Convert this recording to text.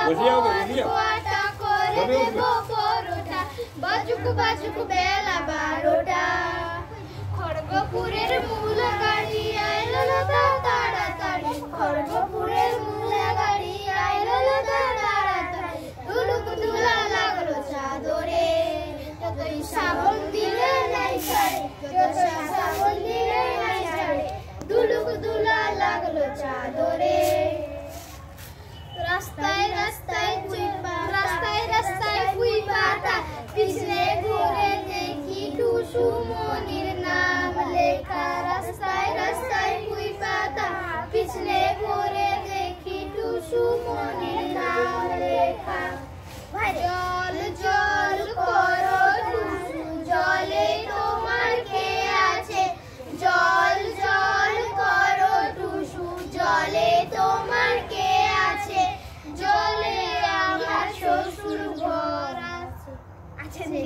পোয়াটা করে দেব পরোটা বাজুক বাজুক বেলা 12টা খড়গপুরের মূল গাড়ি আইলো না তাড়াতাড়ি খড়গপুরের মূল গাড়ি আইলো না তাড়াতাড়ি দুলুক দুলা লাগলো চাদরে যতই শ্রাবণ দিলে নাই ছাড়ে যতই শ্রাবণ দিলে নাই ছাড়ে দুলুক দুলা লাগলো চাদরে রাস্তায় রাস্তায় কুই পাতা পিছনে ঘুরে দেখি টুসু মনির নাম লেখা রাস্তায় রাস্তায় কুই পাতা পিছনে ঘুরে দেখি টুসু মনির নাম লেখা জল জল করো টুসু জলে তোমার কে আছে জল জল করো টুসু জলে তোমার কে আছে জলে আমার শ্বশুর ঘর আছে